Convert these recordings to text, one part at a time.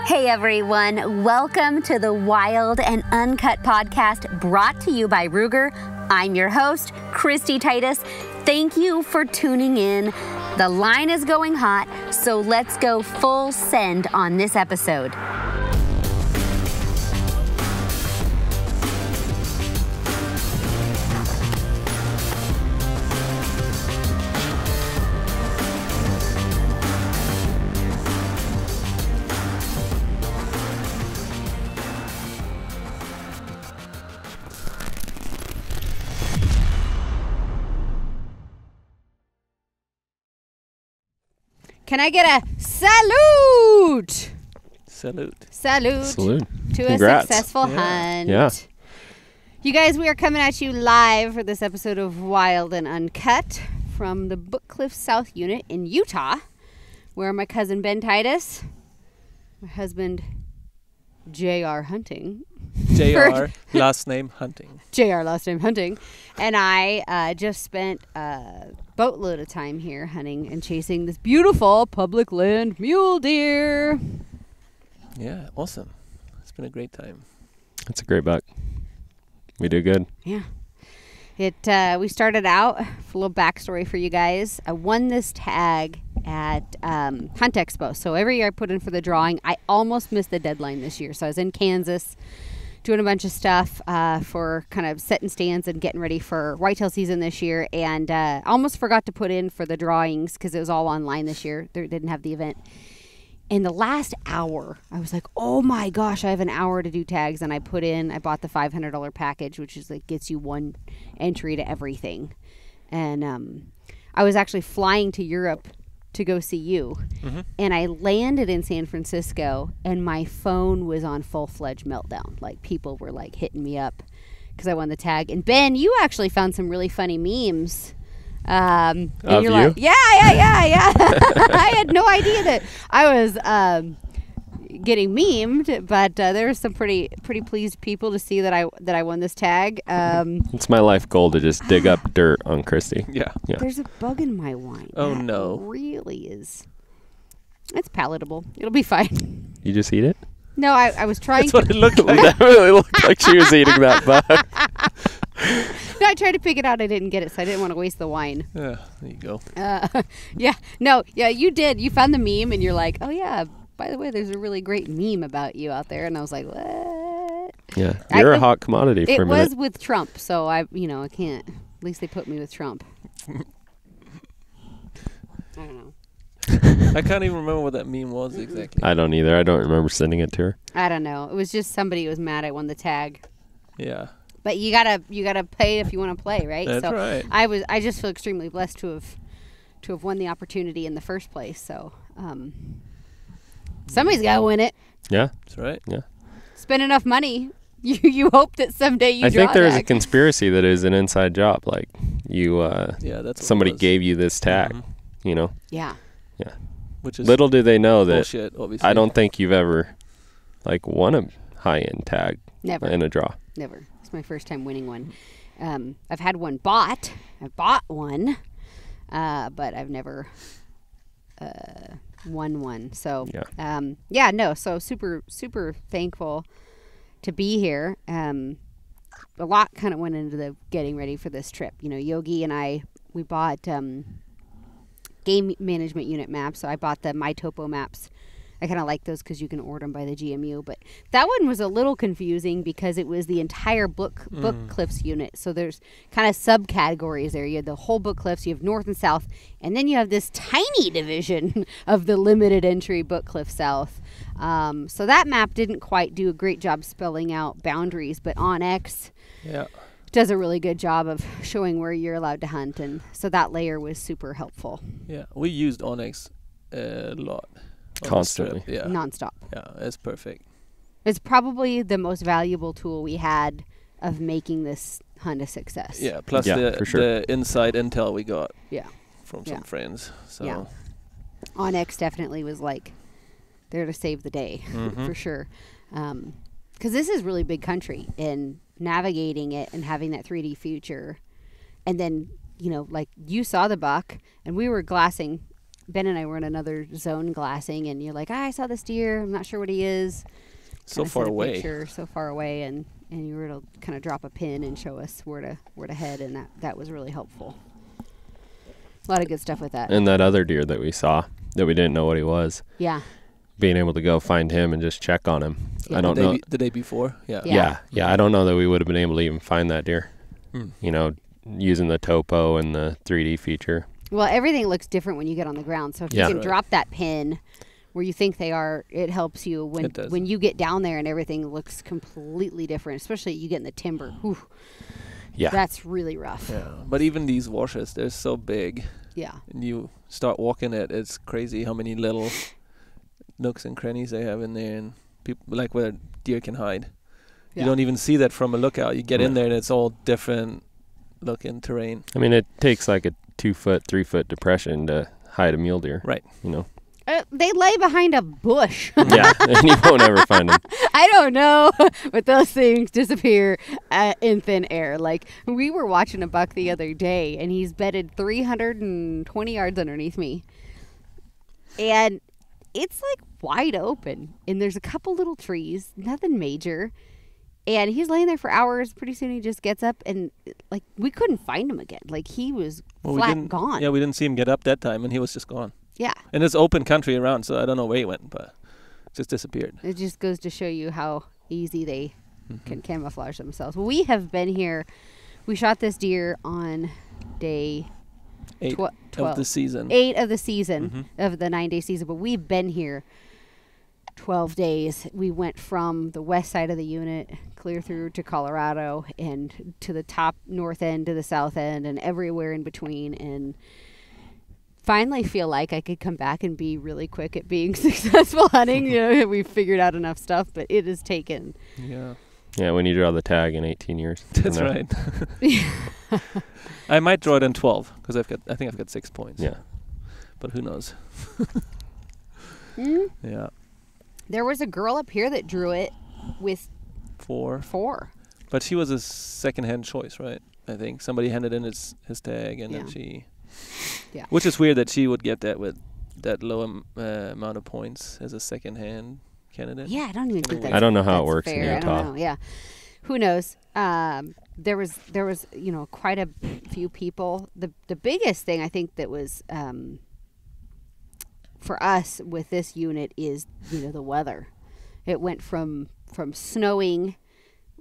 Hey everyone, welcome to the Wild and Uncut Podcast brought to you by Ruger. I'm your host, Kristy Titus. Thank you for tuning in. The line is going hot, so let's go full send on this episode. Can I get a salute? Salute to Congrats. A successful hunt. Yeah. You guys, we are coming at you live for this episode of Wild and Uncut from the Book Cliff South Unit in Utah, where my cousin Ben Titus, my husband J.R. Hunting. J.R. last name Hunting. J.R. last name Hunting. And I just spent a boatload of time here hunting and chasing this beautiful public land mule deer. Yeah, awesome. It's been a great time. It's a great buck. We do good. Yeah. We started out, for a little backstory for you guys. I won this tag at Hunt Expo. So every year I put in for the drawing. I almost missed the deadline this year. So I was in Kansas doing a bunch of stuff for kind of setting stands and getting ready for whitetail season this year. And almost forgot to put in for the drawings because it was all online this year. They didn't have the event. In the last hour, I was like, oh my gosh, I have an hour to do tags. And I bought the $500 package, which is like gets you one entry to everything. And I was actually flying to Europe to go see you. Mm-hmm. And I landed in San Francisco and my phone was on full-fledged meltdown. Like people were like hitting me up because I won the tag. And Ben, you actually found some really funny memes. And of you're you? like, yeah. I had no idea that I was getting memed, but there were some pretty pleased people to see that I won this tag. It's my life goal to just dig up dirt on Kristy. Yeah. There's a bug in my wine. Oh, that no. Really is. It's palatable. It'll be fine. You just eat it? No, I was trying That's what it looked It like. definitely looked like she was eating that bug. No, I tried to pick it out. I didn't get it, so I didn't want to waste the wine. Yeah, there you go. Yeah, you did. You found the meme, and you're like, oh, yeah, by the way, there's a really great meme about you out there. And I was like, what? Yeah, you're a hot commodity for a minute. It was with Trump, so I can't. At least they put me with Trump. I don't know. I can't even remember what that meme was exactly. I don't either. I don't remember sending it to her. I don't know. It was just somebody who was mad I won the tag. Yeah. But you gotta pay if you want to play, right? That's right. I just feel extremely blessed to have won the opportunity in the first place. So somebody's gotta win it. Yeah. That's right. Yeah. Spend enough money. You hope that someday you. I think there there's a conspiracy that is an inside job. Like you, that's somebody what it was. gave you this tag. Mm-hmm. You know. Yeah. Yeah. Which is little do they know that bullshit, obviously. I don't think you've ever won a high-end tag. Never. In a draw. Never. It's my first time winning one. I've had one bought. I bought one, but I've never won one. So So super thankful to be here. A lot kind of went into the getting ready for this trip. You know, Yogi and I, we bought game management unit maps. So I bought the My Topo maps. I kind of like those because you can order them by the GMU. But that one was a little confusing because it was the entire book cliffs unit. So there's kind of subcategories there. You have the whole book cliffs. You have north and south. And then you have this tiny division of the limited entry book cliff south. So that map didn't quite do a great job spelling out boundaries. But Onyx does a really good job of showing where you're allowed to hunt. And so that layer was super helpful. Yeah, we used Onyx a lot. Constantly. Yeah. Nonstop. Yeah, it's perfect. It's probably the most valuable tool we had of making this hunt a success. Yeah, plus for sure. the inside intel we got from some Yeah. friends. So Onyx definitely was like there to save the day for sure. Because this is really big country, and navigating it and having that 3D feature. And then, you know, like you saw the buck and we were glassing Ben and I were in another zone glassing, and you're like, I saw this deer. I'm not sure what he is. So Kinda far sent a away. picture, so far away, and you were able to kind of drop a pin and show us where to head, and that was really helpful. A lot of good stuff with that. And that other deer that we saw that we didn't know what he was, Yeah. being able to go find him and just check on him. Yeah. I don't know. The day before? Yeah. Yeah. I don't know that we would have been able to even find that deer, you know, using the topo and the 3D feature. Well, everything looks different when you get on the ground. So if you can Right. drop that pin where you think they are, it helps you It does. when you get down there and everything looks completely different, especially you get in the timber. Whew, Yeah. that's really rough. Yeah. But even these washes, they're so big. Yeah. And you start walking it, it's crazy how many little nooks and crannies they have in there, and people like where deer can hide. Yeah. You don't even see that from a lookout. You get in Right. there and it's all different looking terrain. I mean, it takes like a 2-foot, 3-foot depression to hide a mule deer. Right. You know. They lay behind a bush. Yeah, and you won't ever find them. I don't know, but those things disappear in thin air. Like, we were watching a buck the other day, and he's bedded 320 yards underneath me. And it's, like, wide open. And there's a couple little trees, nothing major. And he's laying there for hours. Pretty soon he just gets up, and, like, we couldn't find him again. Like, he was We flat didn't, gone. Yeah, we didn't see him get up that time, and he was just gone. Yeah. And it's open country around, so I don't know where he went, but just disappeared. It just goes to show you how easy they can camouflage themselves. We have been here. We shot this deer on day 8 12. of the season. 8 of the season, of the 9-day season. But we've been here 12 days. We went from the west side of the unit clear through to Colorado and to the top north end to the south end and everywhere in between, and finally feel like I could come back and be really quick at being successful hunting. You know, we've figured out enough stuff, but it has taken. Yeah. Yeah, when you draw the tag in 18 years. That's you know? right. I might draw it in 12 because I think I've got 6 points. Yeah. But who knows? Yeah. There was a girl up here that drew it with 4. 4. But she was a second-hand choice, right? I think somebody handed in his tag, and then Yeah. she. Yeah. Which is weird that she would get that with that low amount of points as a second-hand candidate. Yeah, I don't even think I that's don't know how it that's works in fair. I Utah. don't know. Yeah, who knows? There was quite a few people. The biggest thing I think that was for us with this unit is the weather. It went from snowing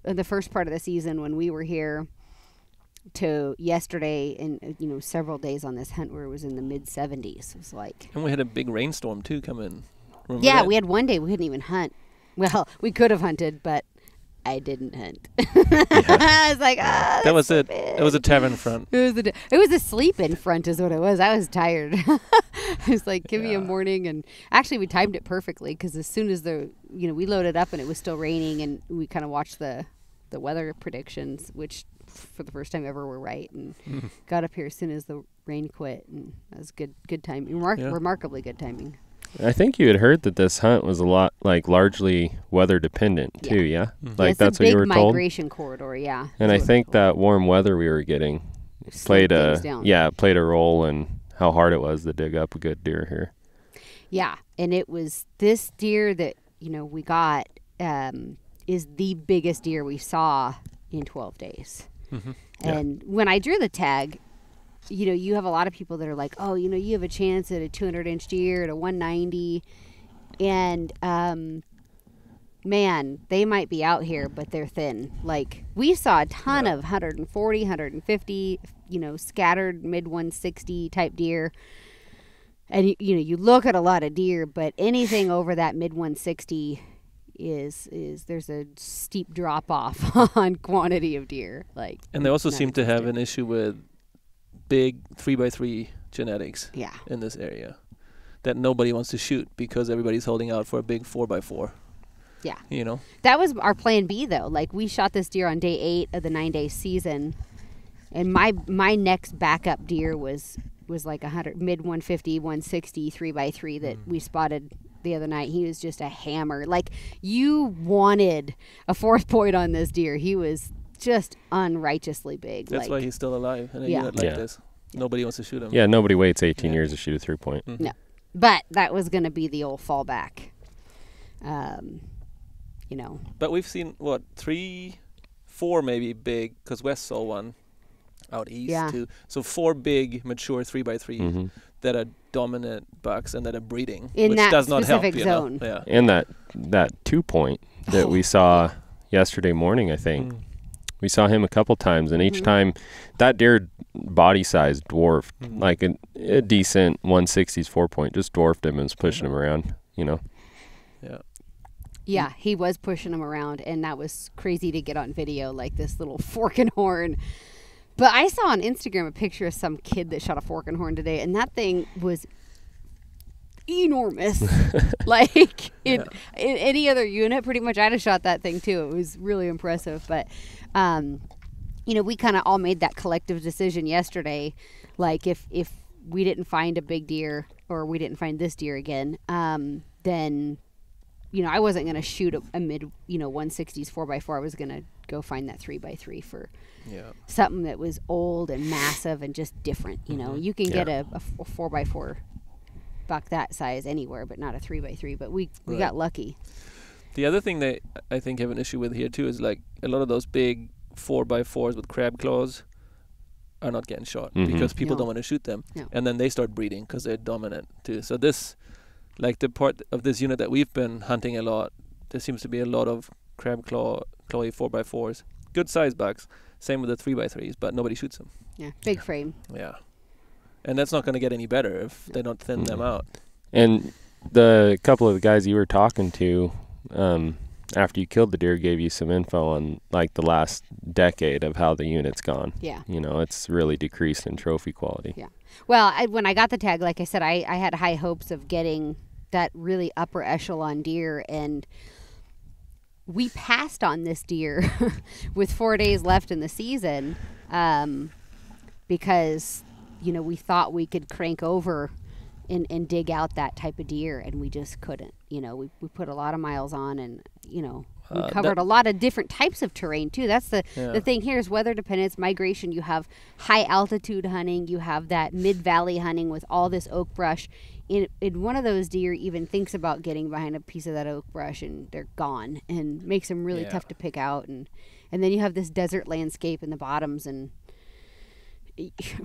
in the first part of the season when we were here to yesterday and several days on this hunt where it was in the mid 70s. It was like, And we had a big rainstorm too come in. Remember yeah, that? we had one day we couldn't even hunt. Well, we could have hunted, but I didn't hunt. I was like, That was it. It was a tavern front. It was a sleep in front is what it was. I was tired. I was like, give me a Yeah. morning. And actually we timed it perfectly because as soon as we loaded up and it was still raining and we kind of watched the weather predictions, which for the first time ever were right, and got up here as soon as the rain quit, and that was good timing. Remarkably good timing. I think you had heard that this hunt was a lot, like, largely weather dependent too, yeah? Like, It's that's a what big you were told? migration corridor, yeah. And I That's what think we're that warm weather we were getting slowed played things down. it played a role in how hard it was to dig up a good deer here. Yeah, and it was this deer that we got is the biggest deer we saw in 12 days. And when I drew the tag, you have a lot of people that are like, oh, you have a chance at a 200-inch deer at a 190, and man, they might be out here, but they're thin. Like, we saw a ton of 140, 150, scattered mid 160 type deer. And you look at a lot of deer, but anything over that mid 160 is there's a steep drop off on quantity of deer. Like, And they also not seem to have existent. an issue with big 3x3 genetics Yeah. in this area that nobody wants to shoot because everybody's holding out for a big 4x4. Yeah. That was our plan B, though. Like, we shot this deer on day 8 of the 9-day season, and my next backup deer was like 100 mid 150, 160 3x3 that we spotted the other night. He was just a hammer. Like, you wanted a 4th point on this deer. He was just unrighteously big. That's why he's still alive in a Yeah. unit like Yeah. this. Nobody wants to shoot him. Yeah, nobody waits 18 years to shoot a 3-point. No. But that was going to be the old fallback. You know. But we've seen, 3, 4 maybe big, because West saw one out east too. So 4 big, mature 3x3 that are dominant bucks and that are breeding, in which that does not help, specific zone. Yeah. And that 2-point that we saw yesterday morning, I think. We saw him a couple times, and each time that deer body size dwarfed, like a decent 160s 4-point, just dwarfed him and was pushing him around, you know. Yeah. Yeah, he was pushing him around, and that was crazy to get on video, like this little fork and horn. But I saw on Instagram a picture of some kid that shot a fork and horn today, and that thing was enormous. Like in any other unit, pretty much I'd have shot that thing too. It was really impressive. But you know, we kind of all made that collective decision yesterday. Like if we didn't find a big deer, or we didn't find this deer again, then you know, I wasn't going to shoot a mid 160s 4x4. I was going to go find that 3x3 for something that was old and massive and just different. You know, you can get a 4x4 buck that size anywhere, but not a 3x3. But we got lucky. The other thing that I think have an issue with here too is like a lot of those big 4x4s with crab claws are not getting shot because people don't want to shoot them, and then they start breeding because they're dominant too. So this, like the part of this unit that we've been hunting a lot, there seems to be a lot of crab clawy 4x4s, good size bucks. Same with the 3x3s, but nobody shoots them. Yeah, big frame. Yeah, and that's not going to get any better if they don't thin them out. And the couple of the guys you were talking to after you killed the deer gave you some info on like the last decade of how the unit's gone. Yeah. You know, it's really decreased in trophy quality. Yeah. Well, when I got the tag, like I said, I had high hopes of getting that really upper echelon deer, and we passed on this deer with 4 days left in the season because, you know, we thought we could crank over and dig out that type of deer, and we just couldn't. You know, we put a lot of miles on, and, you know, we covered a lot of different types of terrain too. That's the thing here is weather dependence, migration. You have high altitude hunting. You have that mid-valley hunting with all this oak brush. In one of those deer even thinks about getting behind a piece of that oak brush, and they're gone, and makes them really tough to pick out. And then you have this desert landscape in the bottoms, and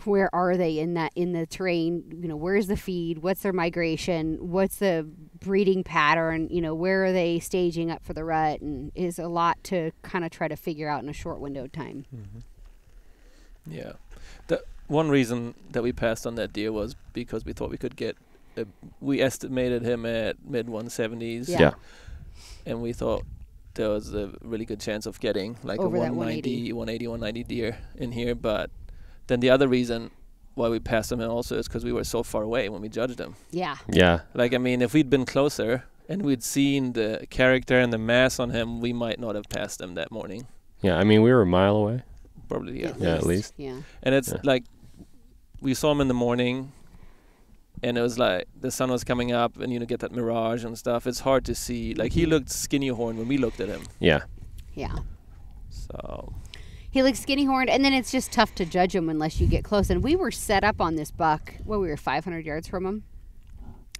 where are they in the terrain? You know, where's the feed? What's their migration? What's the breeding pattern? You know, where are they staging up for the rut? And is a lot to kind of try to figure out in a short window of time. Yeah. The one reason that we passed on that deer was because we thought we could get we estimated him at mid 170s. Yeah. And we thought there was a really good chance of getting like over a 190, 190 deer in here, but then the other reason why we passed him in also is because we were so far away when we judged him. Yeah. Yeah. Like, I mean, if we'd been closer and we'd seen the character and the mass on him, we might not have passed him that morning. Yeah, I mean, we were a mile away. Probably, yeah. At least. Yeah. And it's like, we saw him in the morning, and it was like the sun was coming up, and you know, get that mirage and stuff. It's hard to see. Like, he looked skinny horn when we looked at him. Yeah. Yeah. So he looks skinny horned, and then it's just tough to judge him unless you get close. And we were set up on this buck. Well, we were 500 yards from him,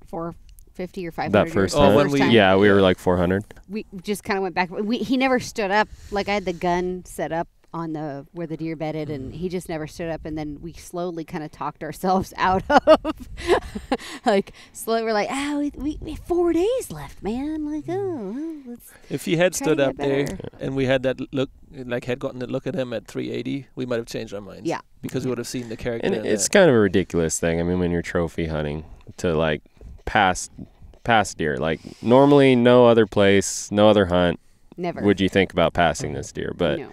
450 or 500. That first yards. time. We were like 400. We just kind of went back. He never stood up. Like, I had the gun set up on where the deer bedded, and he just never stood up. And then we slowly kind of talked ourselves out of like slowly. We're like, we have 4 days left, man. Like, let's. If he had stood up better. there and we had that look, like had gotten a look at him at 380, we might have changed our minds. Yeah. Because we would have seen the character. And it's kind of a ridiculous thing. I mean, when you're trophy hunting to like pass deer, like normally no other place, no other hunt. Never. Would you think about passing this deer? But No.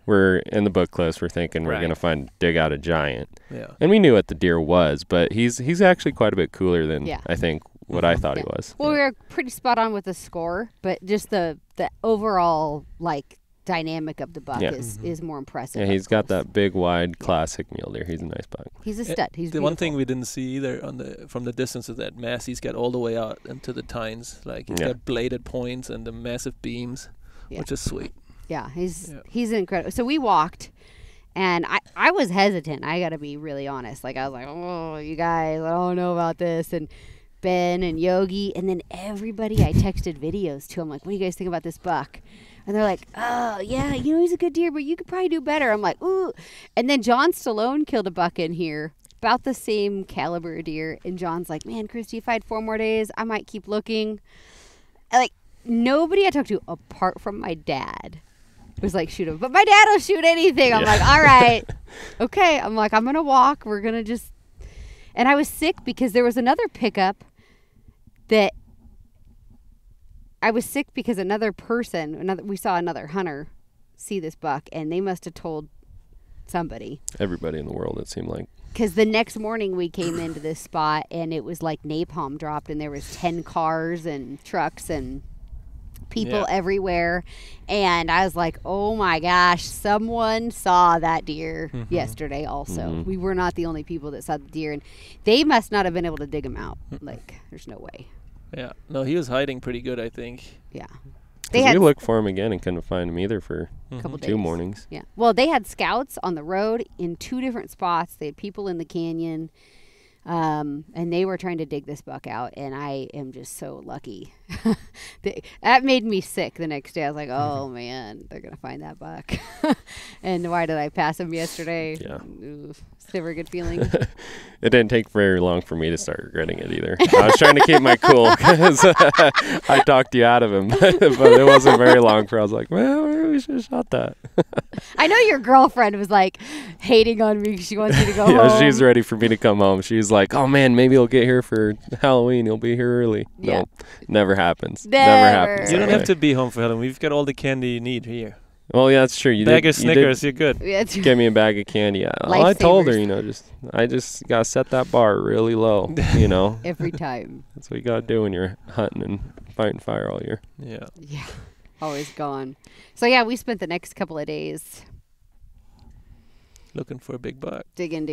we're in the book close. We're thinking we're going to dig out a giant. Yeah. And we knew what the deer was, but he's actually quite a bit cooler than I think what I thought he was. Well, we were pretty spot on with the score, but just the overall like dynamic of the buck is more impressive. Yeah, he's got that big, wide, classic mule deer. He's a nice buck. He's a stud. He's the beautiful. one thing we didn't see either from the distance is that mass he's got all the way out into the tines. Like he's got bladed points and the massive beams, which is sweet. Yeah, he's incredible. So we walked, And I was hesitant. I got to be really honest. Like, I was like, oh, you guys, I don't know about this. And Ben and Yogi. And then everybody I texted videos to. I'm like, what do you guys think about this buck? And they're like, oh, yeah, he's a good deer, but you could probably do better. I'm like, ooh. And then John Stallone killed a buck in here, about the same caliber deer. And John's like, man, Kristy, if I had 4 more days, I might keep looking. Like, nobody I talked to, apart from my dad, was like, shoot him. But my dad will shoot anything. I'm like, all right. Okay. I'm like, I'm going to walk. We're going to just. And I was sick because there was another pickup that. I was sick because we saw another hunter see this buck, and they must have told somebody. Everybody in the world, it seemed like. Because the next morning we came into this spot, and it was like napalm dropped, and there was 10 cars and trucks and people everywhere. And I was like, oh my gosh, someone saw that deer yesterday also. We were not the only people that saw the deer, and they must not have been able to dig him out. Like, there's no way. Yeah. No, he was hiding pretty good, I think. Yeah. We looked for him again and couldn't find him either for a couple 2 days. mornings. Yeah. Well, they had scouts on the road in 2 different spots. They had people in the canyon. And they were trying to dig this buck out, and I am just so lucky. That made me sick the next day. I was like, oh, man, they're going to find that buck. And why did I pass him yesterday? Yeah. Ooh, it's never a good feeling. It didn't take very long for me to start regretting it either. I was trying to keep my cool because I talked you out of him. But it wasn't very long for I was like, well, maybe we should have shot that. I know your girlfriend was like hating on me because she wants me to go home. Yeah, she's ready for me to come home. She's like, oh, man, maybe he'll get here for Halloween. He'll be here early. Yeah. No, never happens. Never happens. You don't have to be home for Halloween. We've got all the candy you need here. Well, yeah, that's true. Bag of Snickers, you're good. Give me a bag of candy. I told her, I just got to set that bar really low, Every time. That's what you got to do when you're hunting and fighting fire all year. Yeah. Yeah. Always gone. So, yeah, we spent the next couple of days looking for a big buck. Digging.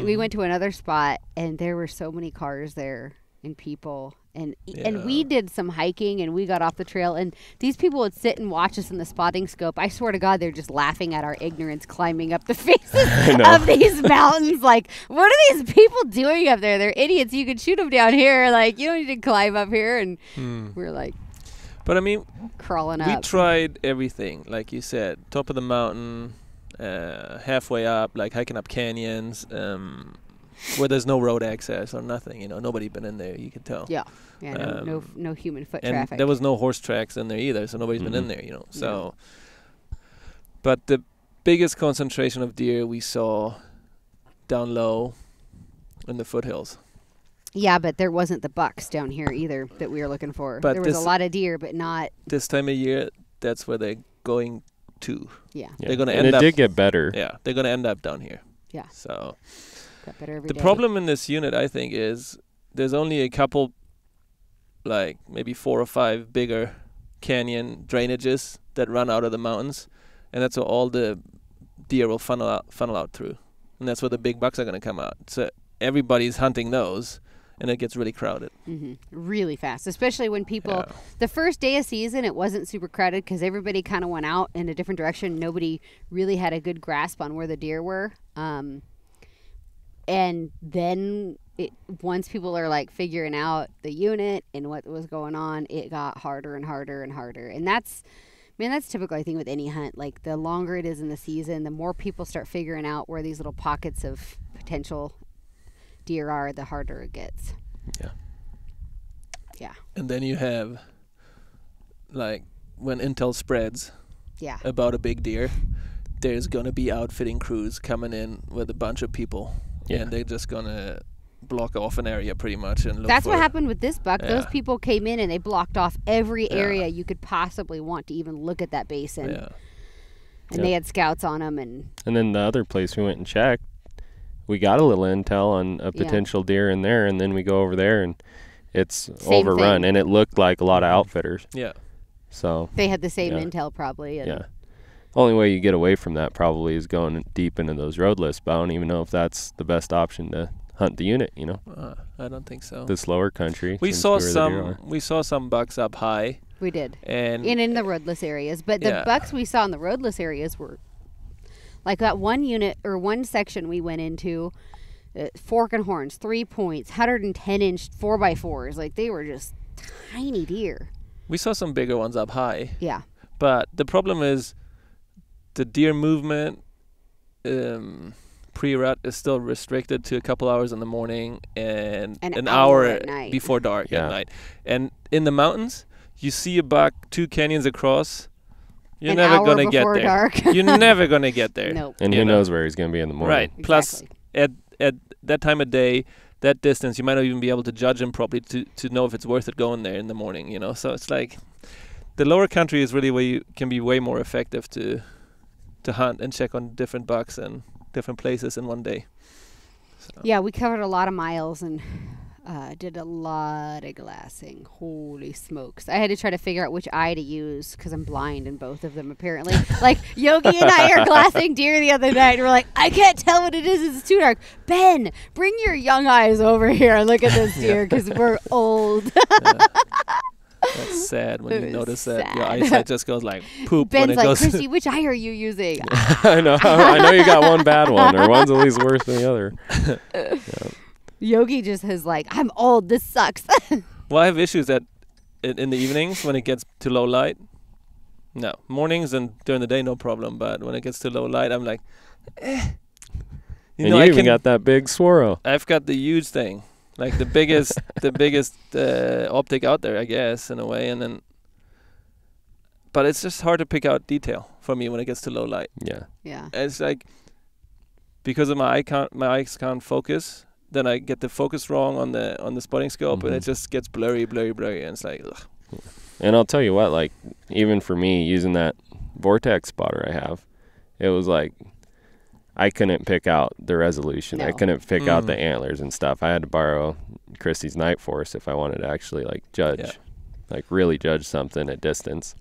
We went to another spot, and there were so many cars there and people. And we did some hiking, and we got off the trail, and these people would sit and watch us in the spotting scope. I swear to God, they're just laughing at our ignorance climbing up the faces of these mountains. Like, what are these people doing up there? They're idiots. You could shoot them down here. Like, you don't need to climb up here. And we're like, but I mean, crawling up. We tried everything, like you said, top of the mountain, halfway up, like hiking up canyons, where there's no road access or nothing, nobody been in there, you can tell. Yeah, no human foot and traffic. There was no horse tracks in there either, so nobody's been in there, so. Yeah. But the biggest concentration of deer we saw down low in the foothills. Yeah, but there wasn't the bucks down here either that we were looking for. But there was a lot of deer, but not. This time of year, that's where they're going to. Yeah. They're going to end up. And it did get better. Yeah, they're going to end up down here. Yeah. So. Got better every day. The problem in this unit, I think, is there's only a couple, like maybe 4 or 5 bigger canyon drainages that run out of the mountains, and that's where all the deer will funnel out through, and that's where the big bucks are going to come out. So everybody's hunting those, and it gets really crowded. Really fast, especially when people. Yeah. The first day of season, it wasn't super crowded because everybody kind of went out in a different direction. Nobody really had a good grasp on where the deer were. And then once people are like figuring out the unit and what was going on, it got harder and harder and harder. And that's typical, I think, with any hunt. Like, the longer it is in the season, the more people start figuring out where these little pockets of potential deer are, the harder it gets. Yeah. And then you have, like, when intel spreads about a big deer, there's going to be outfitting crews coming in with a bunch of people. Yeah. And they're just going to block off an area pretty much. And that's what happened with this buck. Yeah. Those people came in and they blocked off every area you could possibly want to even look at that basin. Yeah. And they had scouts on them. And then the other place we went and checked, we got a little intel on a potential deer in there, and then we go over there and it's same overrun. Thing. And it looked like a lot of outfitters. Yeah. So they had the same intel probably. And only way you get away from that probably is going deep into those road lists, but I don't even know if that's the best option to hunt the unit, I don't think so. This lower country. We saw some bucks up high. We did. And in the roadless areas. But the bucks we saw in the roadless areas were Like that one unit or one section we went into, Fork and Horns, 3 points, 110-inch 4x4s. Like they were just tiny deer. We saw some bigger ones up high. Yeah. But the problem is the deer movement pre-rut is still restricted to a couple hours in the morning and an hour at night. Before dark at night. And in the mountains, you see a buck 2 canyons across. You're never going to get there. Dark. You're never going to get there. Nope. And who knows where he's going to be in the morning. Right. Exactly. Plus, at that time of day, that distance, you might not even be able to judge him properly to know if it's worth it going there in the morning, you know. So it's like the lower country is really where you can be way more effective to hunt and check on different bucks and different places in one day. So. Yeah, we covered a lot of miles and did a lot of glassing. Holy smokes. I had to try to figure out which eye to use because I'm blind in both of them apparently. Like Yogi and I are glassing deer the other night and we're like, I can't tell what it is. It's too dark. Ben, bring your young eyes over here and look at this deer because we're old. That's sad when you notice that your eyesight just goes like poop. Ben's when it like, goes Kristy, which eye are you using? I know you got one bad one, or one's at least worse than the other. Yeah. Yogi just has like, I'm old. This sucks. Well, I have issues in the evenings when it gets to low light. No, mornings and during the day, no problem. But when it gets to low light, I'm like, You even got that big swirl. I've got the huge thing. Like the biggest optic out there, I guess, in a way, but it's just hard to pick out detail for me when it gets to low light. Yeah. It's like because of my eyes can't focus, then I get the focus wrong on the spotting scope, and it just gets blurry, and it's like, ugh. And I'll tell you what, like even for me using that vortex spotter I have, it was like I couldn't pick out the resolution. No. I couldn't pick out the antlers and stuff. I had to borrow Kristy's Night Force if I wanted to actually like judge, like really judge something at distance.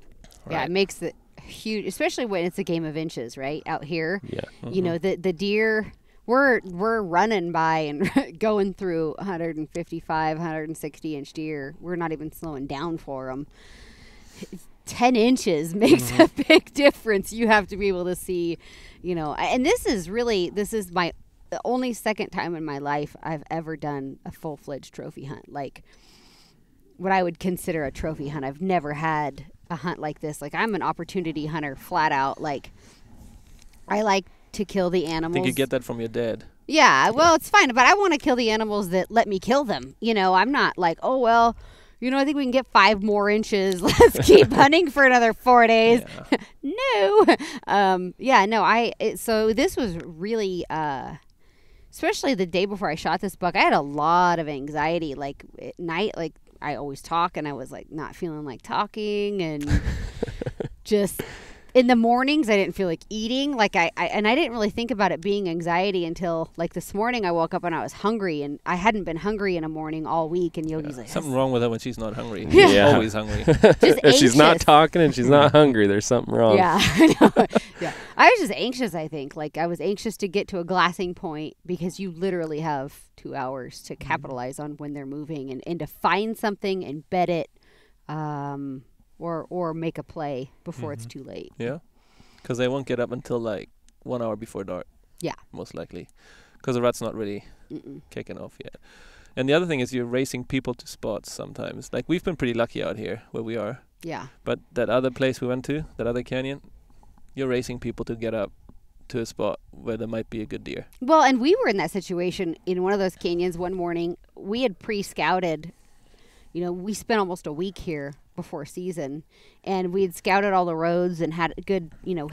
Yeah, Right. it makes it huge, especially when it's a game of inches, right? Out here, you know, the deer, we're running by and going through 155, 160-inch deer. We're not even slowing down for them. 10 inches makes a big difference. You have to be able to see, you know, and this is my the only second time in my life I've ever done a full-fledged trophy hunt. Like what I would consider a trophy hunt. I've never had a hunt like this. Like I'm an opportunity hunter flat out. Like I like to kill the animals. I think you get that from your dad. Yeah, well, it's fine, but I want to kill the animals that let me kill them. You know, I'm not like, oh, well, you know, I think we can get 5 more inches. Let's keep hunting for another 4 days. Yeah. No. So this was really, especially the day before I shot this buck, I had a lot of anxiety. Like at night, like I always talk and I was like not feeling like talking and just in the mornings, I didn't feel like eating. Like I didn't really think about it being anxiety until like this morning I woke up and I was hungry and I hadn't been hungry in a morning all week. And Yogi's like, something wrong with her when she's not hungry. Yeah. She's always hungry. If she's not talking and she's not hungry, there's something wrong. Yeah, I know. Yeah, I was just anxious. I think like I was anxious to get to a glassing point because you literally have 2 hours to capitalize on when they're moving and to find something and bet it. Or make a play before it's too late. Yeah, because they won't get up until like 1 hour before dark. Yeah, most likely, because the rut's not really kicking off yet. And the other thing is you're racing people to spots sometimes. Like we've been pretty lucky out here where we are. Yeah. But that other place we went to, that other canyon, you're racing people to get up to a spot where there might be a good deer. Well, and we were in that situation in one of those canyons one morning. We had pre-scouted. You know, we spent almost a week here before season, and we had scouted all the roads and had a good, you know,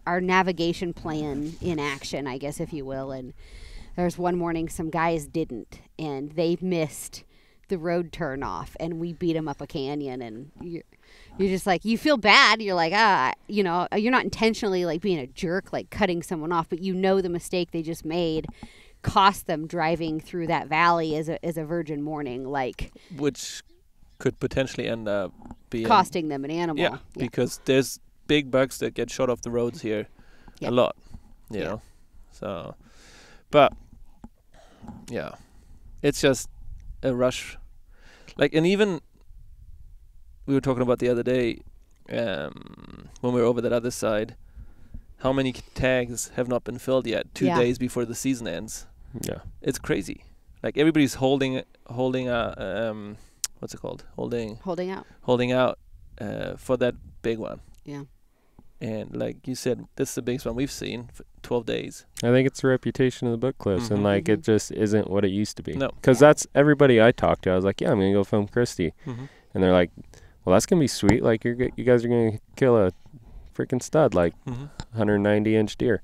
our navigation plan in action, I guess, if you will. And there was one morning some guys didn't, and they missed the road turn off, and we beat them up a canyon. And you're just like, you feel bad. You're like, you know, you're not intentionally like being a jerk, like cutting someone off, but you know the mistake they just made cost them driving through that valley as a virgin morning, like which could potentially end up being costing them an animal. Yeah, because there's big bucks that get shot off the roads here a lot, you know. So, but yeah, it's just a rush. Like, and even we were talking about the other day when we were over that other side, how many tags have not been filled yet? 2 days before the season ends. Yeah, it's crazy. Like everybody's holding a what's it called? Holding out for that big one. Yeah. And like you said, this is the biggest one we've seen for 12 days. I think it's the reputation of the book cliffs, and like it just isn't what it used to be. No, because that's everybody I talked to. I was like, yeah, I'm gonna go film Kristy, and they're like, well, that's gonna be sweet. Like you guys are gonna kill a freaking stud, like 190-inch deer.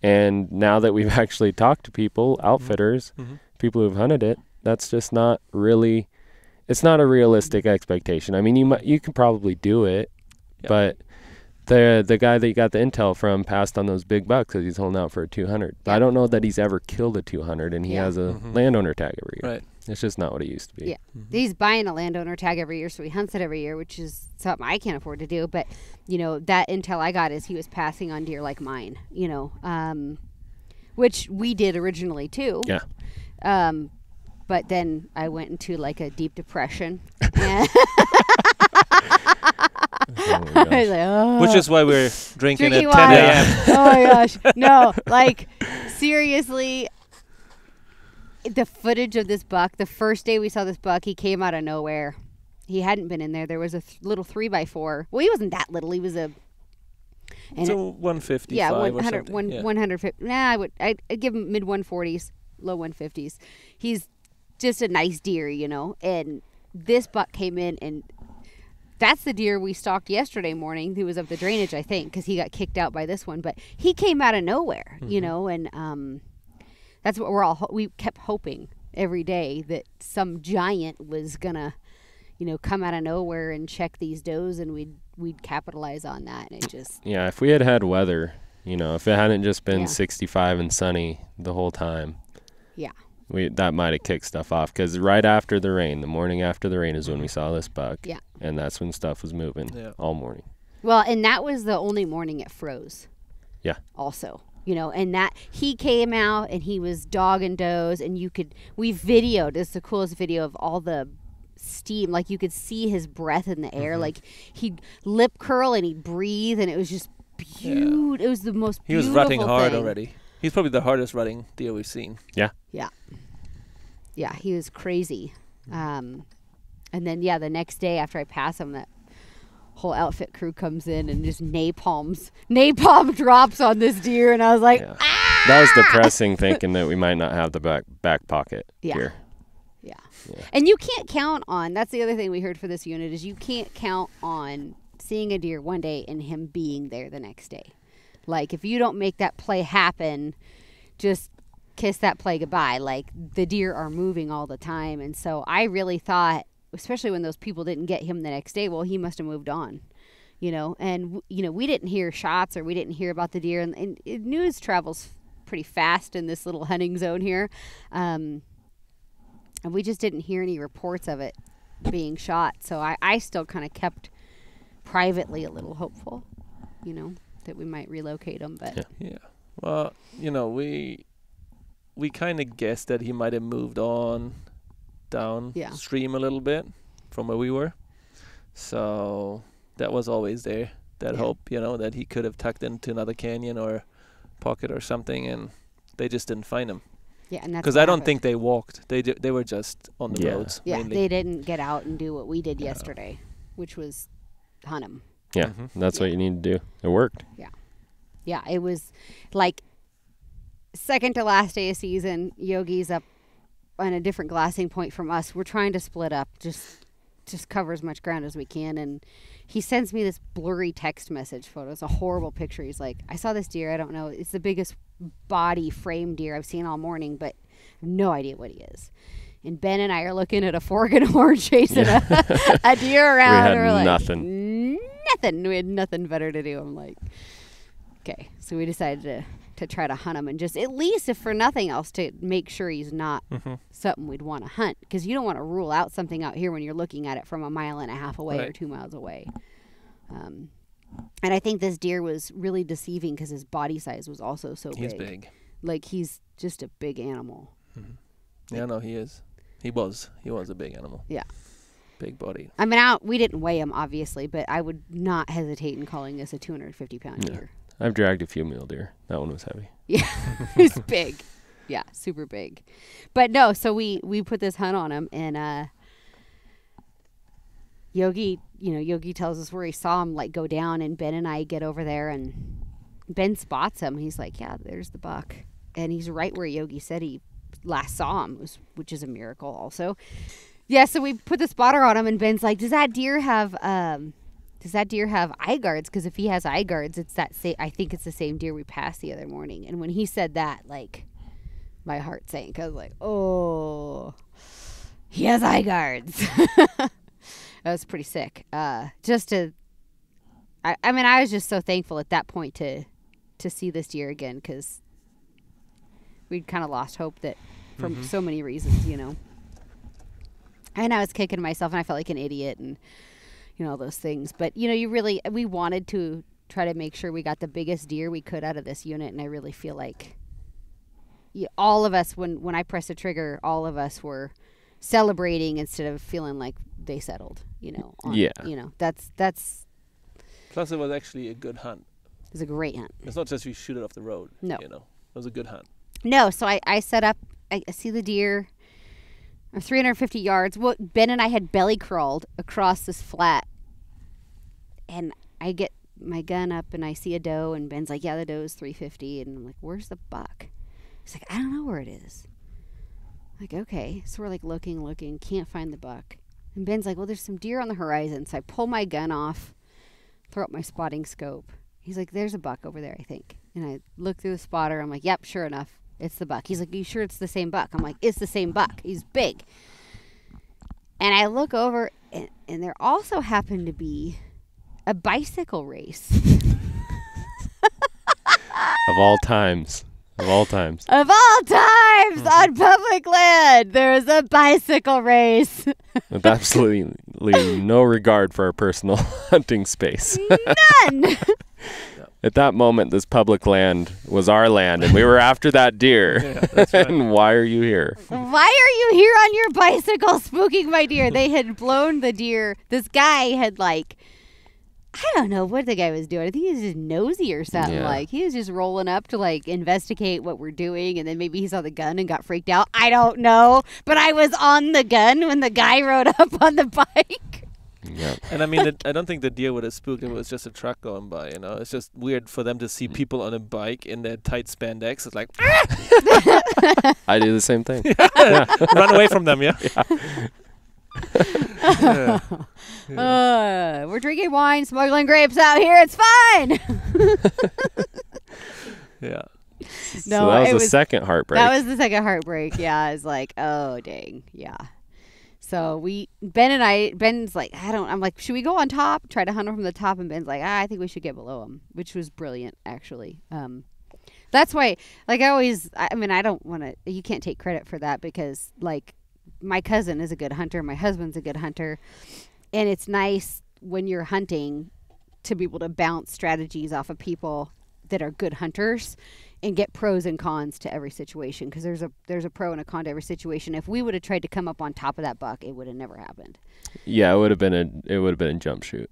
And now that we've actually talked to people, outfitters, people who've hunted it, that's just not really. It's not a realistic expectation. I mean, you could probably do it, but the guy that you got the intel from passed on those big bucks because he's holding out for a 200. But I don't know that he's ever killed a 200, and he has a landowner tag every year. Right. It's just not what it used to be. Yeah. He's buying a landowner tag every year, so he hunts it every year, which is something I can't afford to do. But, you know, that intel I got is he was passing on deer like mine, you know, which we did originally too. Yeah. But then I went into like a deep depression. Oh I was like, oh. Which is why we're drinking at 10 water. a.m. Oh my gosh. No, like seriously, the footage of this buck, the first day we saw this buck, he came out of nowhere. He hadn't been in there. There was a little 3x4. Well, he wasn't that little. He was a... So 155 yeah, or something. 150. Nah, I'd give him mid 140s, low 150s. He's just a nice deer, you know. And this buck came in, and that's the deer we stalked yesterday morning, who was up the drainage, I think, because he got kicked out by this one. But he came out of nowhere, you know, and that's what we kept hoping every day, that some giant was gonna, you know, come out of nowhere and check these does, and we'd capitalize on that. And it just... Yeah, if we had weather, you know, if it hadn't just been 65 and sunny the whole time. Yeah. That might have kicked stuff off, because right after the rain, the morning after the rain is when we saw this buck. Yeah. And that's when stuff was moving all morning. Well, and that was the only morning it froze. Yeah. Also, you know, and that he came out and he was dogging does, and we videoed, it's the coolest video of all the steam. Like you could see his breath in the air. Like he'd lip curl and he'd breathe, and it was just beautiful. It was the most beautiful He was rutting hard thing. already. He's probably the hardest rutting deer we've seen. Yeah. Yeah. Yeah, he was crazy. And then, the next day after I pass him, that whole outfit crew comes in and just napalm drops on this deer. And I was like, ah! That was depressing, thinking that we might not have the back pocket here. Yeah. And you can't count on, that's the other thing we heard for this unit, is you can't count on seeing a deer one day and him being there the next day. Like, if you don't make that play happen, just kiss that play goodbye. Like, the deer are moving all the time. And so I really thought, especially when those people didn't get him the next day, well, he must have moved on, you know. And, you know, we didn't hear shots, or we didn't hear about the deer. And news travels pretty fast in this little hunting zone here. And we just didn't hear any reports of it being shot. So I still kind of kept privately a little hopeful, you know, that we might relocate him. But yeah. Well, you know, we kind of guessed that he might have moved on downstream a little bit from where we were. So that was always there, that hope, you know, that he could have tucked into another canyon or pocket or something, and they just didn't find him. Yeah, and that's because I don't think they walked. They were just on the roads. Yeah, mainly. they didn't get out and do what we did yesterday, which was hunt him. Yeah, that's what you need to do. It worked. Yeah, it was like second to last day of season. Yogi's up on a different glassing point from us. We're trying to split up, just cover as much ground as we can. And he sends me this blurry text message photo. It's a horrible picture. He's like, I saw this deer. I don't know. It's the biggest body frame deer I've seen all morning, but I have no idea what he is. And Ben and I are looking at a fork and horn chasing a deer around. We had nothing. We had nothing better to do. I'm like, okay. So we decided to try to hunt him, and just, at least if for nothing else, to make sure he's not something we'd want to hunt, because you don't want to rule out something out here when you're looking at it from 1.5 miles away or 2 miles away. And I think this deer was really deceiving because his body size was also so big. He's big. Like, he's just a big animal. Yeah, no, he is. He was a big animal. Yeah. Big body. I mean, we didn't weigh him, obviously, but I would not hesitate in calling this a 250-pound deer. I've dragged a few mule deer. That one was heavy. Yeah, it's big. Yeah, super big. But no, so we put this hunt on him, and Yogi tells us where he saw him like go down, and Ben and I get over there, and Ben spots him. He's like, yeah, there's the buck. And he's right where Yogi said he last saw him, which is a miracle also. Yeah, so we put the spotter on him, and Ben's like, does that deer have eye guards? Because if he has eye guards, it's that same. I think it's the same deer we passed the other morning. And when he said that, like, my heart sank. I was like, oh, he has eye guards. That was pretty sick. I was just so thankful at that point to see this deer again, because we'd kind of lost hope that from so many reasons, you know. And I was kicking myself, and I felt like an idiot, and you know, all those things. But you know, we wanted to try to make sure we got the biggest deer we could out of this unit, and I really feel like all of us, when I pressed the trigger, all of us were celebrating instead of feeling like they settled. You know. You know, that's. Plus, it was actually a good hunt. It was a great hunt. It's not just we shoot it off the road. No. You know, it was a good hunt. No, so I set up. I see the deer. 350 yards. Well, Ben and I had belly crawled across this flat, and I get my gun up and I see a doe, and Ben's like, yeah, the doe's 350, and I'm like, where's the buck? He's like, I don't know where it is. I'm like, okay. So we're like looking, can't find the buck. And Ben's like, well, there's some deer on the horizon. So I pull my gun off, throw up my spotting scope. He's like, there's a buck over there, I think. And I look through the spotter. I'm like, yep, sure enough. It's the buck. He's like, you sure it's the same buck? I'm like, it's the same buck. He's big. And I look over, and there also happened to be a bicycle race. Of all times. On public land, there is a bicycle race. With absolutely no regard for our personal hunting space. None. At that moment, this public land was our land, and we were after that deer. Yeah, that's right. And why are you here? Why are you here on your bicycle spooking my deer? They had blown the deer. This guy had, like, I don't know what the guy was doing. I think he was just nosy or something. Yeah. Like, he was just rolling up to, like, investigate what we're doing, and then maybe he saw the gun and got freaked out. I don't know. But I was on the gun when the guy rode up on the bike. Yeah. And I mean, I don't think the deer would have spooked if it was just a truck going by, you know. It's just weird for them to see people on a bike in their tight spandex. It's like, I do the same thing. Yeah. Run away from them, yeah? We're drinking wine, smuggling grapes out here. It's fine. Yeah. No, so that was the second heartbreak. That was the second heartbreak. Yeah, I was like, oh, dang. Yeah. So Ben's like, I'm like, should we go on top? Try to hunt him from the top. And Ben's like, I think we should get below him, which was brilliant, actually. That's why, like, I don't want to, you can't take credit for that, because, like, my cousin is a good hunter. My husband's a good hunter. And it's nice when you're hunting to be able to bounce strategies off of people that are good hunters and get pros and cons to every situation, because there's a pro and a con to every situation. If we would have tried to come up on top of that buck, it would have never happened. Yeah, it would have been a jump shoot.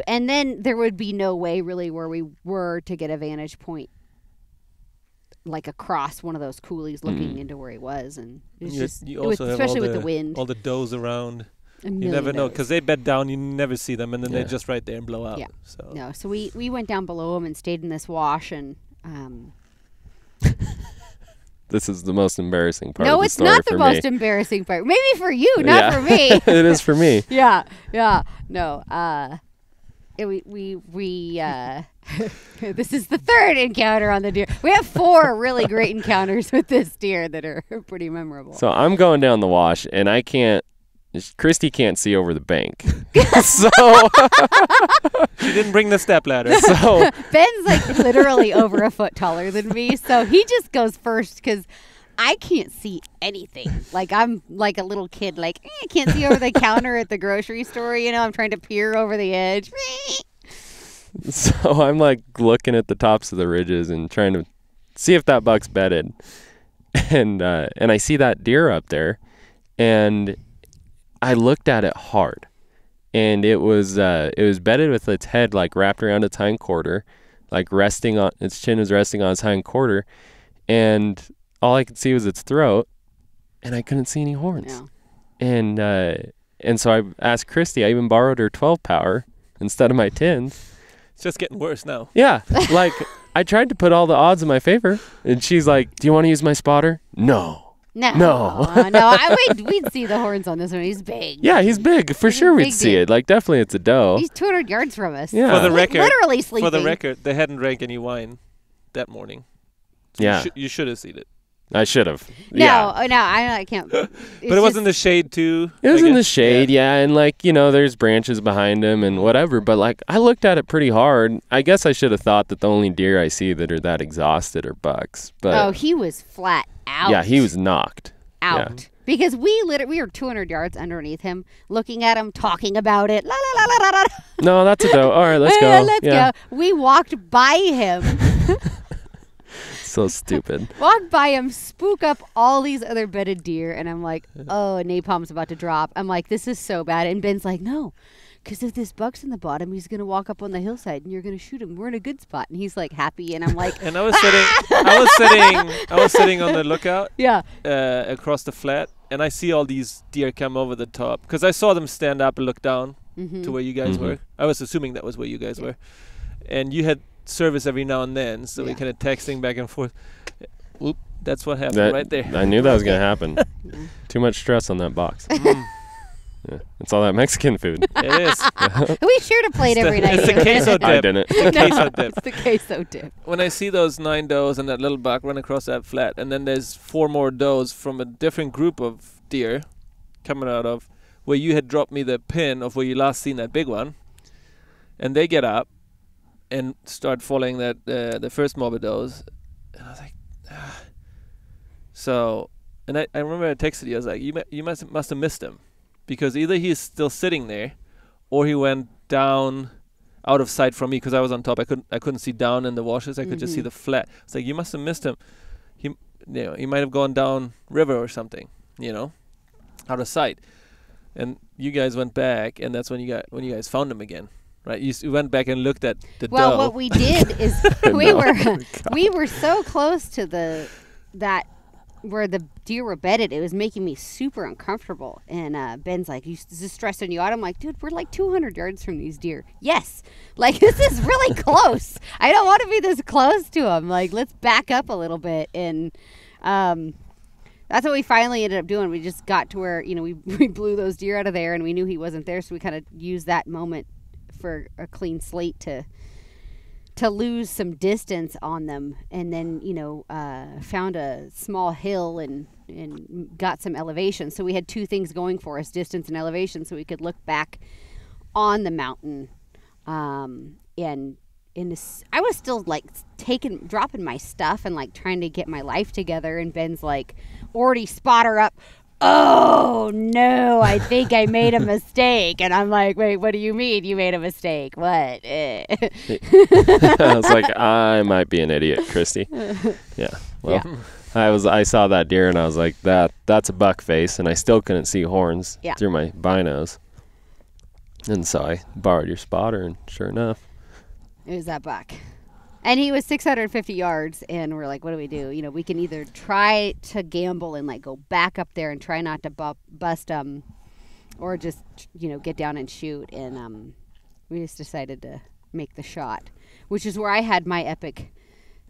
And then there would be no way really where we were to get a vantage point, like across one of those coulees looking into where he was. And it's just, especially with the wind, all the does around. You never know, because they bed down, you never see them, and then they're just right there and blow out. Yeah. So we went down below him and stayed in this wash, and this is the most embarrassing part. No, of the it's story not the for most me. embarrassing part. Maybe for you, not for me. It is for me. Yeah. No. This is the third encounter on the deer. We have 4 really great encounters with this deer that are pretty memorable. So I'm going down the wash, and I can't. Kristy can't see over the bank. So she didn't bring the step ladder. So Ben's like literally over a foot taller than me, so he just goes first because I can't see anything. Like, I'm like a little kid, like, I can't see over the counter at the grocery store, you know, I'm trying to peer over the edge. So I'm like looking at the tops of the ridges and trying to see if that buck's bedded. And I see that deer up there, and I looked at it hard, and it was bedded with its head like wrapped around its hind quarter, like its chin was resting on its hind quarter, and all I could see was its throat, and I couldn't see any horns. Yeah. And so I asked Kristy. I even borrowed her 12 power instead of my 10s. It's just getting worse now. Yeah, like I tried to put all the odds in my favor, and she's like, "Do you want to use my spotter?" No. We'd see the horns on this one. He's big. Yeah, he's big. For sure we'd see it. Like, definitely it's a doe. He's 200 yards from us. Yeah. For the record, literally sleeping. For the record, they hadn't drank any wine that morning. So yeah. You should have seen it. I should have. No, yeah. no, I can't. But it was in the shade, too. It was in the shade, yeah. And, like, you know, there's branches behind him and whatever. But, like, I looked at it pretty hard. I guess I should have thought that the only deer I see that are that exhausted are bucks. But he was flat out. Yeah, he was knocked. Out. Yeah. Because we were 200 yards underneath him, looking at him, talking about it. La, la, la, la, la. No, that's a doe. All right, let's go. Let's go. We walked by him. So stupid. Walk by him, spook up all these other bedded deer, and I'm like, oh, napalm's about to drop. I'm like, this is so bad. And Ben's like, no, because if this buck's in the bottom, he's going to walk up on the hillside, and you're going to shoot him. We're in a good spot. And he's like happy, and I'm like, and I was sitting on the lookout. Yeah. Across the flat, and I see all these deer come over the top because I saw them stand up and look down to where you guys were. I was assuming that was where you guys were, and you had service every now and then, so we kind of texting back and forth. Oop, that's what happened right there. I knew that was going to happen. Too much stress on that box. Yeah, it's all that Mexican food. It is. We shared a plate every night. It's the queso dip. I didn't. It's the queso dip. When I see those 9 does and that little buck run across that flat, and then there's 4 more does from a different group of deer coming out of where you had dropped me the pin of where you last seen that big one, and they get up and start following that the first mob of does, and I was like, So, and I remember I texted you. I was like, you must have missed him, because either he's still sitting there, or he went down out of sight from me because I was on top. I couldn't see down in the washes. I could just see the flat. It's like, you must have missed him. He might have gone down river or something, out of sight. And you guys went back, and that's when you guys found him again. Right, you went back and looked at the doe. Well, what we did is we were so close to that where the deer were bedded. It was making me super uncomfortable. And Ben's like, "Is this stressing you out?" I'm like, "Dude, we're like 200 yards from these deer. Yes, like this is really close. I don't want to be this close to them. Like, let's back up a little bit." And that's what we finally ended up doing. We just got to where we blew those deer out of there, and we knew he wasn't there, so we kind of used that moment for a clean slate to lose some distance on them, and then found a small hill and got some elevation. So we had 2 things going for us: distance and elevation, so we could look back on the mountain. And I was still like dropping my stuff and like trying to get my life together, and Ben's like already spot her up. Oh, no, I think I made a mistake. And I'm like, wait, what do you mean you made a mistake? What? I was like, I might be an idiot, Kristy. Yeah. Well, yeah. I saw that deer, and I was like, that's a buck face, and I still couldn't see horns through my binos. And so I borrowed your spotter, and sure enough, it was that buck. And he was 650 yards, and we're like, what do we do? We can either try to gamble and, like, go back up there and try not to bust or just, get down and shoot. And we just decided to make the shot, which is where I had my epic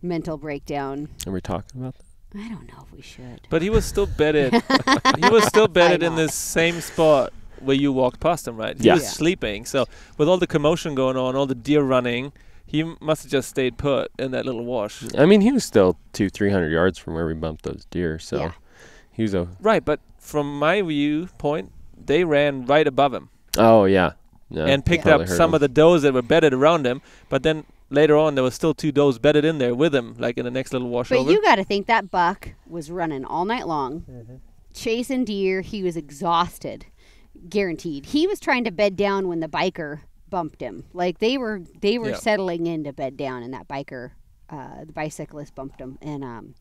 mental breakdown. Are we talking about that? I don't know if we should. But he was still bedded. He was still bedded in this same spot where you walked past him, right? He was sleeping. So with all the commotion going on, all the deer running, he must have just stayed put in that little wash. I mean, he was still 200-300 yards from where we bumped those deer, so he was right. But from my viewpoint, they ran right above him. Oh yeah, and picked up some of the does that were bedded around him. But then later on, there was still 2 does bedded in there with him, like in the next little wash. But you got to think that buck was running all night long, chasing deer. He was exhausted, guaranteed. He was trying to bed down when the biker bumped him. Like they were settling in to bed down, and that biker, the bicyclist, bumped him. And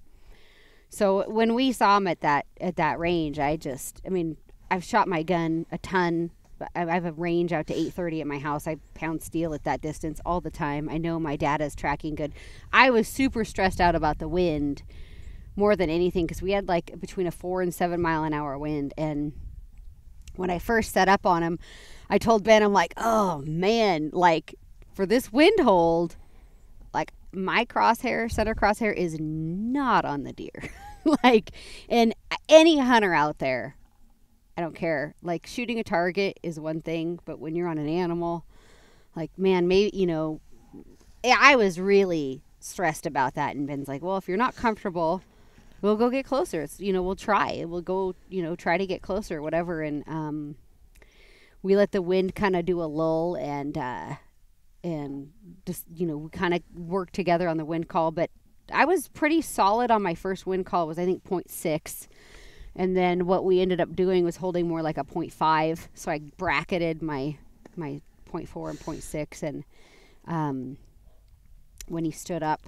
so when we saw him at that range, I've shot my gun a ton I have a range out to 830 at my house. I pound steel at that distance all the time. I know my data's tracking good. I was super stressed out about the wind more than anything because we had like between a 4 and 7 mile an hour wind. And when I first set up on him, I told Ben, I'm like, oh man, like for this wind hold, like my center crosshair is not on the deer. Like, and any hunter out there, I don't care. Like shooting a target is one thing, but when you're on an animal, like, man, maybe, you know, I was really stressed about that. And Ben's like, well, if you're not comfortable, we'll go get closer. It's, you know, we'll try. We'll go, you know, try to get closer, whatever. And we let the wind kind of do a lull and just, you know, we kind of worked together on the wind call. But I was pretty solid on my first wind call. It was, I think, 0.6. And then what we ended up doing was holding more like a 0.5. So I bracketed my 0.4 and 0.6. And when he stood up,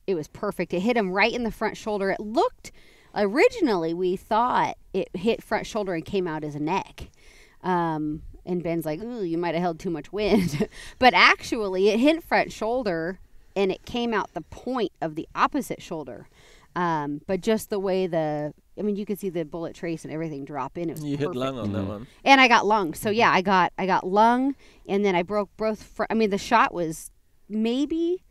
it was perfect. It hit him right in the front shoulder. It looked, originally we thought it hit front shoulder and came out as a neck. And Ben's like, ooh, you might have held too much wind. But actually it hit front shoulder and it came out the point of the opposite shoulder. But just the way you could see the bullet trace and everything drop in. It was perfect. Hit lung on that one. And I got lung. So yeah, I got lung, and then I broke both. The shot was maybe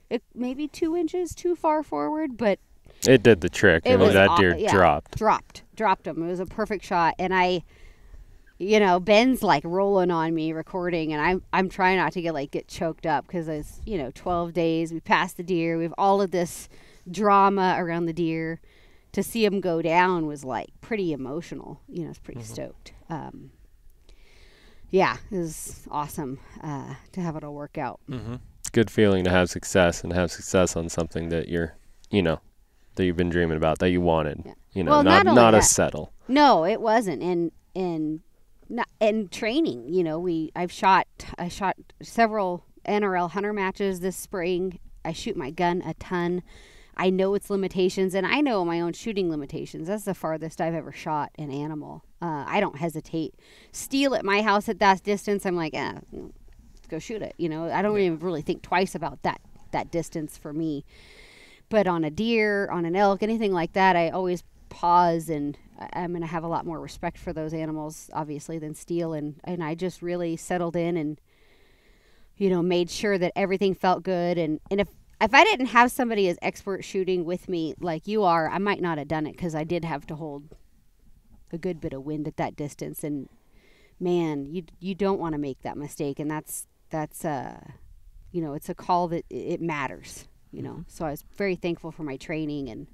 2 inches too far forward, but it did the trick. That deer dropped him. It was a perfect shot, and Ben's like rolling on me recording, and I'm trying not to get choked up because it's 12 days. We passed the deer. We have all of this drama around the deer. To see him go down was like pretty emotional. It's pretty stoked. Yeah, it was awesome to have it all work out. Mm-hmm. It's a good feeling to have success and have success on something that you're, that you've been dreaming about, that you wanted. Yeah. Well, not a settle. No, it wasn't. And training, I shot several NRL hunter matches this spring. I shoot my gun a ton. I know its limitations, and I know my own shooting limitations. That's the farthest I've ever shot an animal. I don't hesitate. Steel at my house at that distance, I'm like, let's go shoot it. I don't even really think twice about that distance for me. But on a deer, on an elk, anything like that, I always pause, and I'm going to have a lot more respect for those animals, obviously, than steel. And I just really settled in and, made sure that everything felt good. And if I didn't have somebody as expert shooting with me like you are, I might not have done it because I did have to hold a good bit of wind at that distance. And man, you don't want to make that mistake. And that's it's a call that it matters, So I was very thankful for my training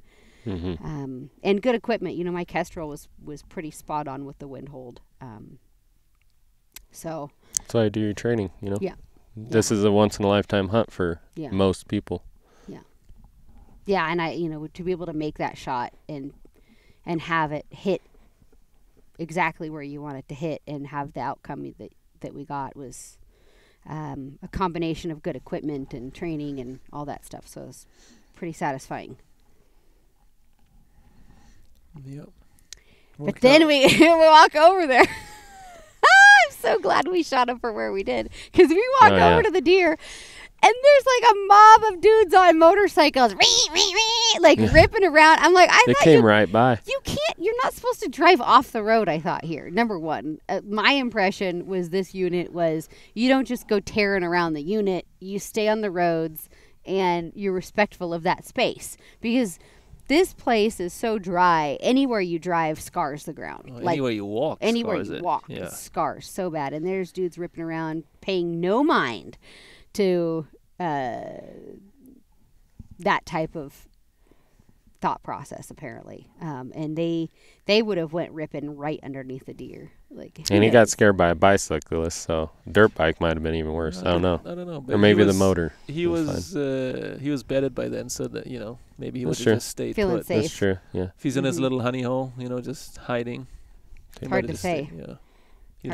and good equipment. My Kestrel was pretty spot on with the wind hold. So that's why I do your training, Yeah. This is a once-in-a-lifetime hunt for most people. Yeah. Yeah, and I, to be able to make that shot and have it hit exactly where you want it to hit and have the outcome that we got was a combination of good equipment and training and all that stuff. So it was pretty satisfying. Yep. But then we walk over there. So glad we shot him for where we did, because we walk over to the deer and there's like a mob of dudes on motorcycles like ripping around. I'm like, they came right by. You're not supposed to drive off the road, I thought here. Number one, my impression was this unit was you don't just go tearing around the unit, you stay on the roads and you're respectful of that space, because this place is so dry. Anywhere you drive scars the ground. Well, anywhere you walk scars so bad. And there's dudes ripping around, paying no mind to that type of thought process, apparently. And they would have went ripping right underneath the deer. And he got scared by a bicyclist, so dirt bike might have been even worse. I don't know. Or maybe the motor. He was bedded by then, so that maybe he would have just stayed feeling put. safe. That's true. Yeah. If he's in his little honey hole, just hiding. It's hard to say.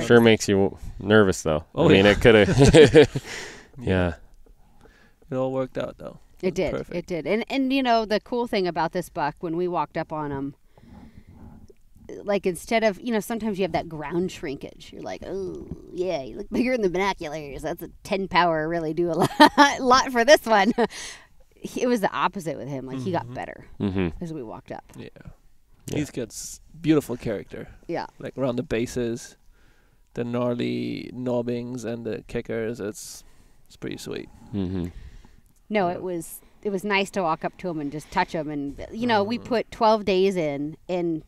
Sure makes you nervous, though. It could have. Yeah. It all worked out, though. It did. Perfect. It did. And the cool thing about this buck, when we walked up on him, like instead of, sometimes you have that ground shrinkage. You're like, oh, yeah, you look bigger in the binoculars. That's a 10 power, really do a lot for this one. It was the opposite with him. Like, he got better as we walked up. Yeah. He's got beautiful character. Yeah. Like around the bases, the gnarly knobbings and the kickers. It's pretty sweet. No, it was nice to walk up to him and just touch him. And, we put 12 days in, and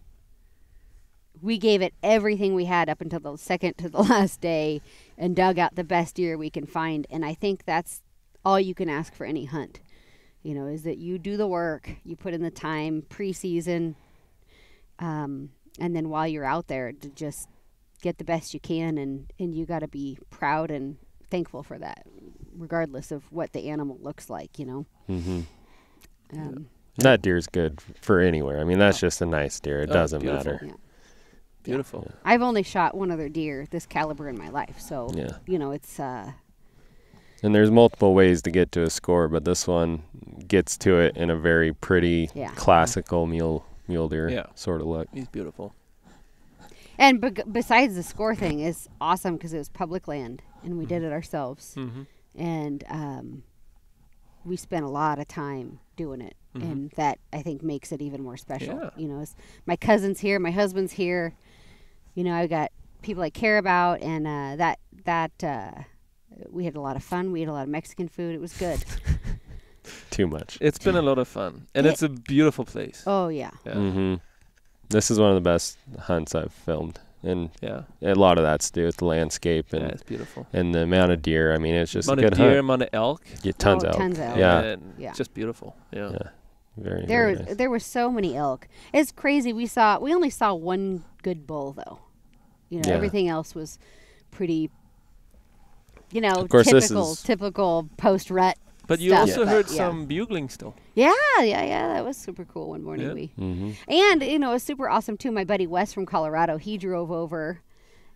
we gave it everything we had up until the second to the last day and dug out the best deer we can find. And I think that's all you can ask for any hunt, is that you do the work, you put in the time pre-season, and then while you're out there to just get the best you can. And you got to be proud and thankful for that, regardless of what the animal looks like, That deer's good for anywhere. I mean, that's just a nice deer. It doesn't beautiful. matter. Yeah. Beautiful. Yeah. I've only shot one other deer this caliber in my life, so it's and there's multiple ways to get to a score, but this one gets to it in a very pretty classical mule deer sort of look. He's beautiful. And besides the score thing is awesome because it was public land and we did it ourselves. And we spent a lot of time doing it. And that, I think, makes it even more special. It's my cousin's here, my husband's here. I've got people I care about, and we had a lot of fun. We ate a lot of Mexican food. It was good. Too much. It's been a lot of fun, and it's a beautiful place. Oh, yeah. This is one of the best hunts I've filmed. And a lot of that's to do with the landscape and it's beautiful. And the amount of deer. I mean, it's just amount a good of deer, hunt. Amount of elk. Yeah, tons of elk. Tons of elk. And it's just beautiful. Yeah. Very, very nice. There were so many elk. It's crazy. We only saw one good bull, though. Everything else was pretty, of course, typical post-rut. But you also heard some bugling still. Yeah. That was super cool one morning. And, it was super awesome, too. My buddy Wes from Colorado, he drove over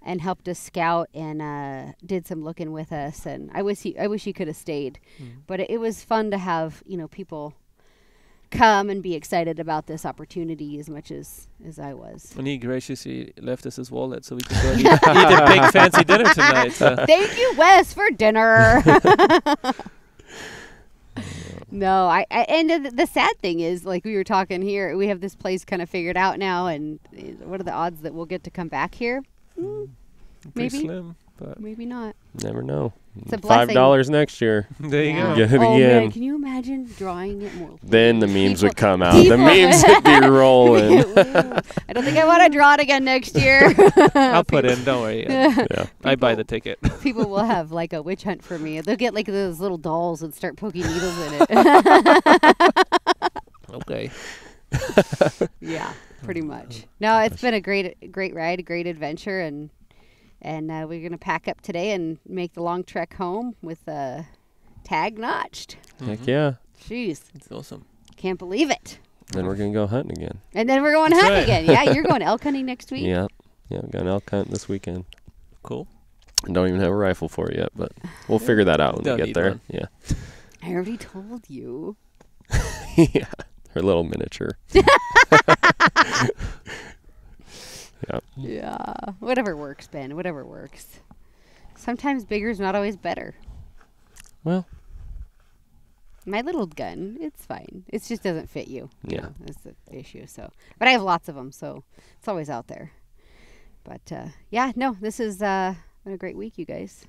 and helped us scout and did some looking with us. And I wish he could have stayed. But it was fun to have, people come and be excited about this opportunity as much as I was. And he graciously left us his wallet so we could go eat a big fancy dinner tonight. Thank you, Wes, for dinner. No, and the sad thing is, like we were talking here, we have this place kind of figured out now, and what are the odds that we'll get to come back here? Pretty slim, but maybe not. Never know. It's a blessing. $5 next year. There you go. Get it again. Man, can you imagine drawing it more? Then the memes would come out. The memes would be rolling. I don't think I want to draw it again next year. I'll put in. Don't worry. I buy the ticket. People will have like a witch hunt for me. They'll get like those little dolls and start poking needles in it. Okay. Yeah, pretty much. No, it's been a great ride, a great adventure, and we're going to pack up today and make the long trek home with tag notched. Heck yeah. Jeez. It's awesome. Can't believe it. Then we're going to go hunting again. And then we're going hunting again. Yeah, you're going elk hunting next week? Yeah. Yeah, we got an elk hunt this weekend. Cool. I don't even have a rifle for it yet, but we'll figure that out when we get there. One. Yeah. I already told you. Yeah. Her little miniature. Yep. Yeah. Whatever works, Ben. Whatever works. Sometimes bigger's not always better. Well. My little gun, it's fine. It just doesn't fit you. Yeah. That's the issue. So, but I have lots of them, so it's always out there. But this has been a great week, you guys.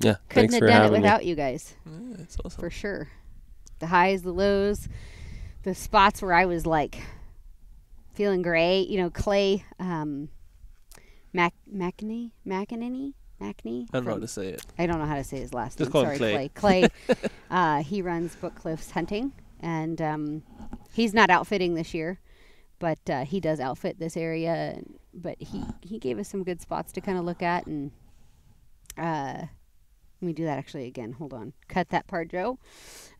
Yeah. Couldn't thanks have for done it having without me. you guys. Yeah, it's awesome. For sure. The highs, the lows, the spots where I was like feeling great. Clay, McNany. I don't know how to say it. I don't know how to say his last Just name. call him Sorry, Clay. Clay. He runs Book Cliffs Hunting, and he's not outfitting this year, but he does outfit this area. But he gave us some good spots to kind of look at, and let me do that actually again. Hold on. Cut that part, Joe.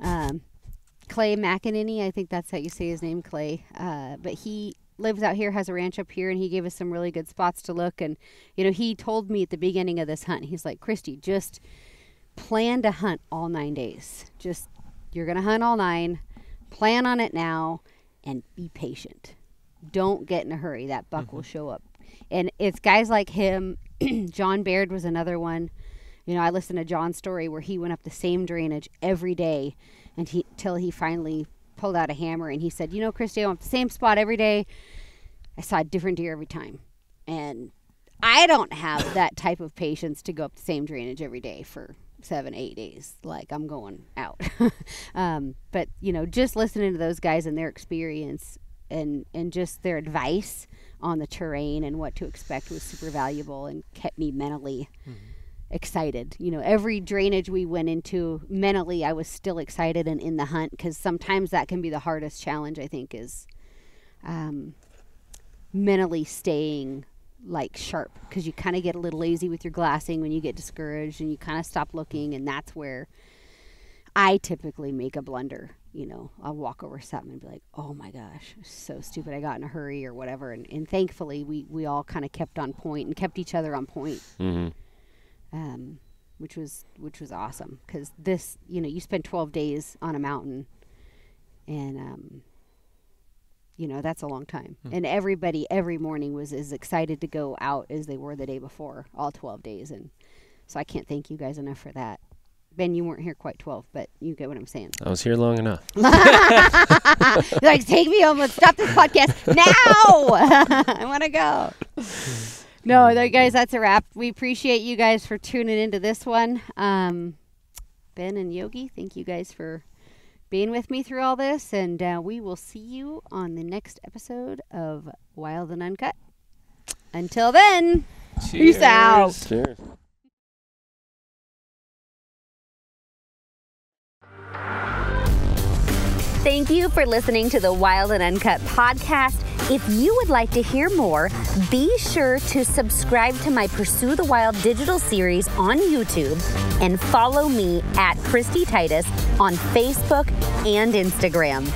Clay McEnany, I think that's how you say his name, Clay. But he lives out here, has a ranch up here, and he gave us some really good spots to look. And, he told me at the beginning of this hunt, he's like, Kristy, just plan to hunt all 9 days. You're going to hunt all 9. Plan on it now and be patient. don't get in a hurry. That buck will show up. And it's guys like him. John Baird was another one. You know, I listened to John's story where he went up the same drainage every day till he finally pulled out a hammer and he said, you know, Kristy, I went up the same spot every day. I saw a different deer every time. And I don't have that type of patience to go up the same drainage every day for 7-8 days. Like, I'm going out. But, you know, just listening to those guys and their experience and just their advice on the terrain and what to expect was super valuable and kept me mentally excited. You know, every drainage we went into, mentally I was still excited and in the hunt, because sometimes that can be the hardest challenge, I think, is mentally staying like sharp, because you kind of get a little lazy with your glassing when you get discouraged and you kind of stop looking, and that's where I typically make a blunder. You know, I'll walk over something and be like, oh my gosh, so stupid, I got in a hurry or whatever. And thankfully we all kind of kept on point and kept each other on point. Which was awesome, because this, you know, you spend 12 days on a mountain, and you know, that's a long time. And everybody every morning was as excited to go out as they were the day before, all 12 days. And so I can't thank you guys enough for that. Ben, you weren't here quite 12, but you get what I'm saying. I was here long enough. Like, take me home. Let's stop this podcast now. I want to go. No, guys, that's a wrap. We appreciate you guys for tuning into this one. Ben and Yogi, thank you guys for being with me through all this. And we will see you on the next episode of Wild and Uncut. Until then, peace out. Cheers. Thank you for listening to the Wild and Uncut podcast. If you would like to hear more, be sure to subscribe to my Pursue the Wild digital series on YouTube and follow me at Kristy Titus on Facebook and Instagram.